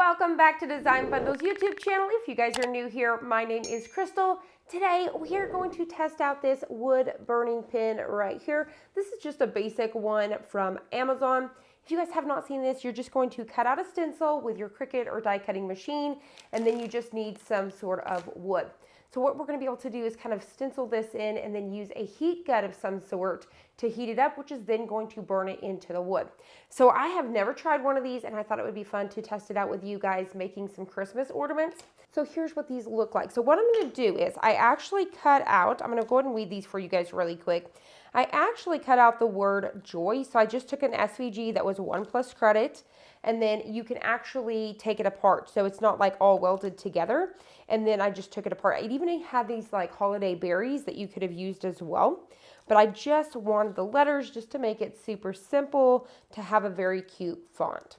welcome back to Design Bundles YouTube channel. If you guys are new here, my name is Crystal. Today we are going to test out this wood burning pin right here. This is just a basic one from Amazon. If you guys have not seen this, you're just going to cut out a stencil with your Cricut or die cutting machine, and then you just need some sort of wood. So what we're going to be able to do is kind of stencil this in and then use a heat gun of some sort to heat it up, which is then going to burn it into the wood. So I have never tried one of these, and I thought it would be fun to test it out with you guys making some Christmas ornaments. So here's what these look like. So what I'm going to do is I actually cut out, I'm going to go ahead and weed these for you guys really quick. I actually cut out the word joy. So I just took an SVG that was 1+ credit, and then you can actually take it apart. So it's not like all welded together. And then I just took it apart. It even had these like holiday berries that you could have used as well. But I just wanted the letters just to make it super simple to have a very cute font.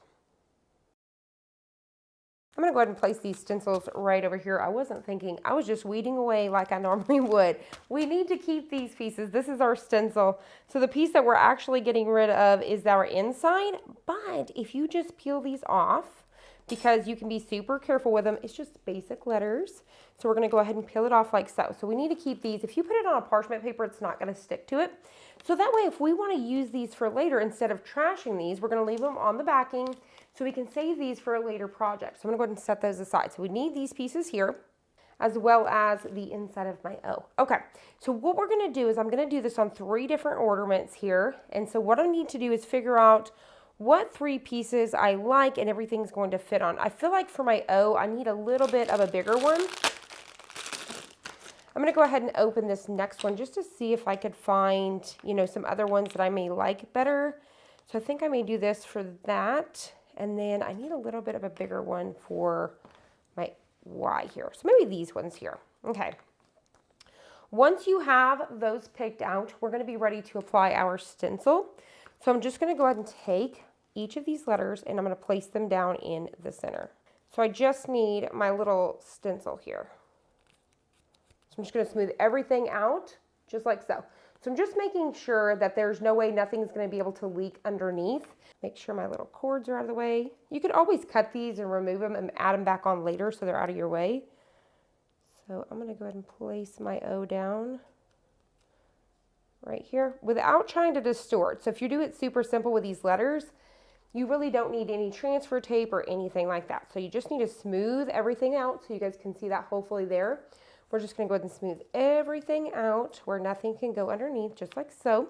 I'm going to go ahead and place these stencils right over here. I wasn't thinking, I was just weeding away like I normally would. We need to keep these pieces. This is our stencil. So the piece that we're actually getting rid of is our inside. But if you just peel these off, because you can be super careful with them, it's just basic letters. So we're going to go ahead and peel it off like so. So we need to keep these. If you put it on a parchment paper, it's not going to stick to it. So that way, if we want to use these for later, instead of trashing these, we're going to leave them on the backing so we can save these for a later project. So I'm going to go ahead and set those aside. So we need these pieces here, as well as the inside of my O. Okay, so what we're going to do is I'm going to do this on 3 different ornaments here. And so what I need to do is figure out what 3 pieces I like and everything's going to fit on. I feel like for my O, I need a little bit of a bigger one. I'm going to go ahead and open this next one just to see if I could find, some other ones that I may like better. So I think I may do this for that. And then I need a little bit of a bigger one for my Y here. So maybe these ones here. Okay. Once you have those picked out, we're going to be ready to apply our stencil. So I'm just going to go ahead and take each of these letters and I'm going to place them down in the center. So I just need my little stencil here. So I'm just going to smooth everything out just like so. So I'm just making sure that there's no way nothing's going to be able to leak underneath. Make sure my little cords are out of the way. You could always cut these and remove them and add them back on later so they're out of your way. So I'm going to go ahead and place my O down right here without trying to distort. So if you do it super simple with these letters, you really don't need any transfer tape or anything like that. So you just need to smooth everything out so you guys can see that hopefully there. We're just going to go ahead and smooth everything out where nothing can go underneath, just like so.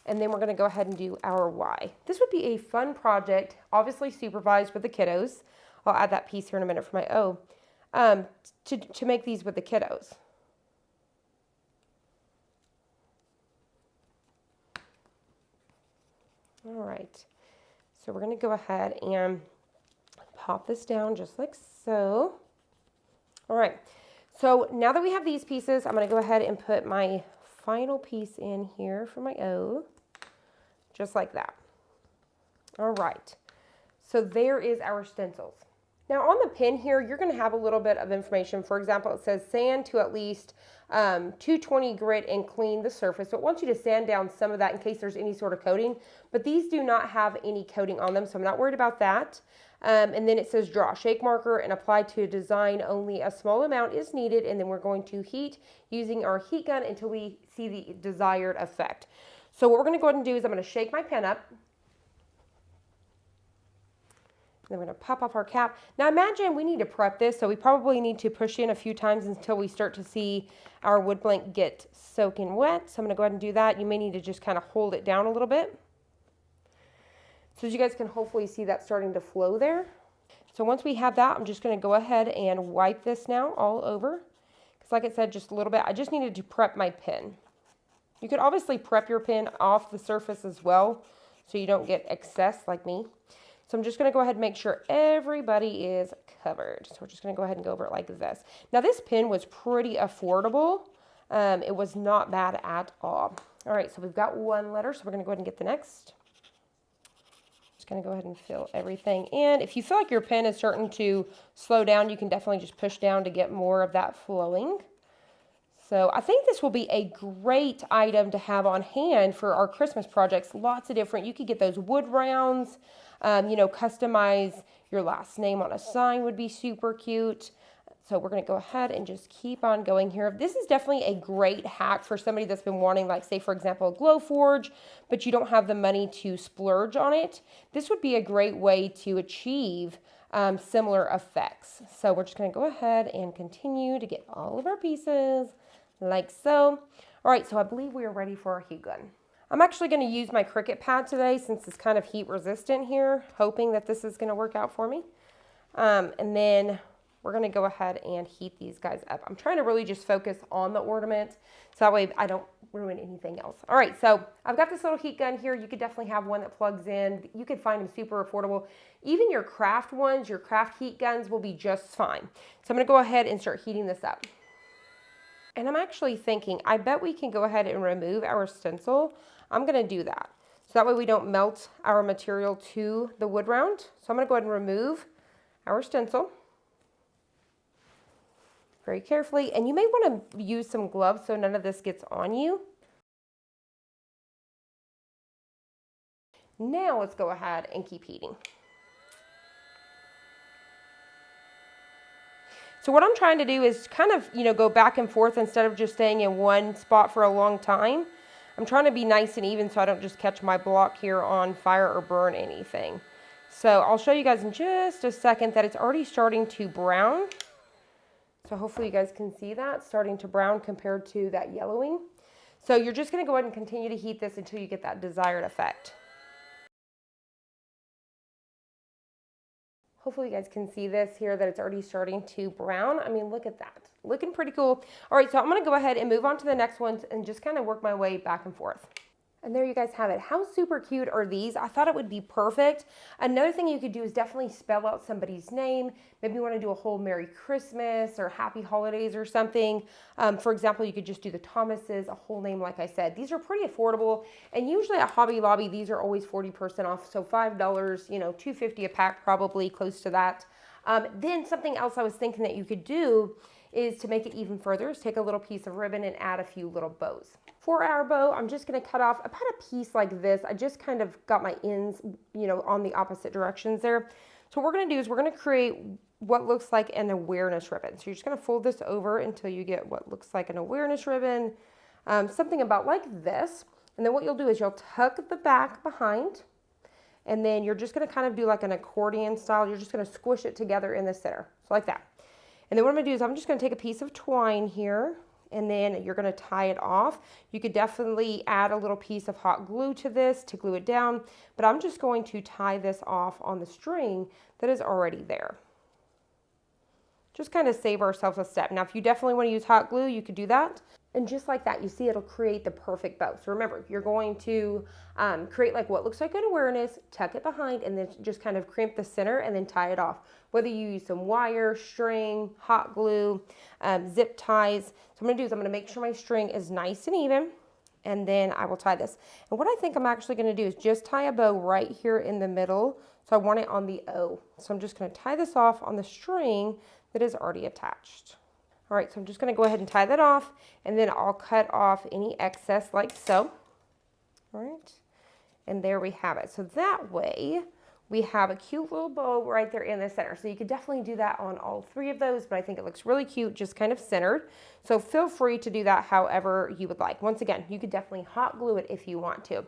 And then we're going to go ahead and do our Y. This would be a fun project, obviously supervised with the kiddos. I'll add that piece here in a minute for my O, to make these with the kiddos. All right, so we're going to go ahead and pop this down just like so. All right, so now that we have these pieces, I'm going to go ahead and put my final piece in here for my O, just like that. All right, so there is our stencils. Now on the pin here, you're going to have a little bit of information. For example, it says sand to at least 220 grit and clean the surface. So it wants you to sand down some of that in case there's any sort of coating, but these do not have any coating on them, so I'm not worried about that. And then it says draw shake marker and apply to a design. Only a small amount is needed, and then we're going to heat using our heat gun until we see the desired effect. So what we're going to go ahead and do is I'm going to shake my pen up. Then we're going to pop off our cap. Now imagine we need to prep this, so we probably need to push in a few times until we start to see our wood blank get soaking wet. So I'm going to go ahead and do that. You may need to just kind of hold it down a little bit. So as you guys can hopefully see that starting to flow there. So once we have that, I'm just going to go ahead and wipe this now all over. Because like I said, just a little bit. I just needed to prep my pen. You could obviously prep your pen off the surface as well, so you don't get excess like me. So I'm just going to go ahead and make sure everybody is covered. So we're just going to go ahead and go over it like this. Now this pen was pretty affordable. It was not bad at all. All right, so we've got one letter, so we're going to go ahead and get the next. Just going to go ahead and fill everything in. If you feel like your pen is starting to slow down, you can definitely just push down to get more of that flowing. So I think this will be a great item to have on hand for our Christmas projects. Lots of different, you could get those wood rounds, customize Your last name on a sign would be super cute. So we're going to go ahead and just keep on going here. This is definitely a great hack for somebody that's been wanting, like, say, for example, a Glowforge, but you don't have the money to splurge on it. This would be a great way to achieve similar effects. So we're just going to go ahead and continue to get all of our pieces like so. All right, so I believe we are ready for our heat gun. I'm actually going to use my Cricut pad today since it's kind of heat resistant here, hoping that this is going to work out for me. And then we're going to go ahead and heat these guys up. I'm trying to really just focus on the ornament so that way I don't ruin anything else. All right, so I've got this little heat gun here. You could definitely have one that plugs in. You could find them super affordable. Even your craft ones, your craft heat guns will be just fine. So I'm going to go ahead and start heating this up. And I'm actually thinking, I bet we can go ahead and remove our stencil. I'm going to do that. So that way we don't melt our material to the wood round. So I'm going to go ahead and remove our stencil very carefully. And you may want to use some gloves so none of this gets on you. Now let's go ahead and keep heating. So what I'm trying to do is kind of, go back and forth instead of just staying in one spot for a long time. I'm trying to be nice and even so I don't just catch my block here on fire or burn anything. So I'll show you guys in just a second that it's already starting to brown. So hopefully you guys can see that starting to brown compared to that yellowing. So you're just going to go ahead and continue to heat this until you get that desired effect. Hopefully you guys can see this here that it's already starting to brown. I mean, look at that. Looking pretty cool. All right, so I'm going to go ahead and move on to the next ones and just kind of work my way back and forth. And there you guys have it. How super cute are these? I thought it would be perfect. Another thing you could do is definitely spell out somebody's name. Maybe you want to do a whole Merry Christmas or Happy Holidays or something. For example, you could just do the Thomases, a whole name like I said. These are pretty affordable. And usually at Hobby Lobby, these are always 40% off. So $5, $2.50 a pack, probably close to that. Then something else I was thinking that you could do is to make it even further is take a little piece of ribbon and add a few little bows. For our bow, I'm just going to cut off about a piece like this. I just kind of got my ends, on the opposite directions there. So what we're going to do is we're going to create what looks like an awareness ribbon. So you're just going to fold this over until you get what looks like an awareness ribbon, something about like this. And then what you'll do is you'll tuck the back behind, and then you're just going to kind of do like an accordion style. You're just going to squish it together in the center, so like that. And then what I'm going to do is I'm just going to take a piece of twine here, and then you're going to tie it off. You could definitely add a little piece of hot glue to this to glue it down, but I'm just going to tie this off on the string that is already there. Just kind of save ourselves a step. Now, if you definitely want to use hot glue, you could do that. And just like that, you see it'll create the perfect bow. So remember, you're going to create like what looks like an awareness, tuck it behind, and then just kind of crimp the center and then tie it off. Whether you use some wire, string, hot glue, zip ties. So I'm going to do is I'm going to make sure my string is nice and even, and then I will tie this. And what I think I'm actually going to do is just tie a bow right here in the middle. So I want it on the O. So I'm just going to tie this off on the string that is already attached. All right, so I'm just going to go ahead and tie that off, and then I'll cut off any excess like so. All right, and there we have it. So that way we have a cute little bow right there in the center. So you could definitely do that on all three of those, but I think it looks really cute, just kind of centered. So feel free to do that however you would like. Once again, you could definitely hot glue it if you want to.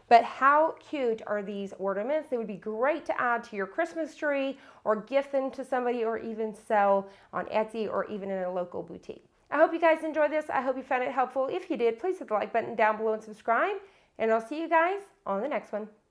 But how cute are these ornaments? They would be great to add to your Christmas tree or gift them to somebody or even sell on Etsy or even in a local boutique. I hope you guys enjoyed this. I hope you found it helpful. If you did, please hit the like button down below and subscribe. And I'll see you guys on the next one.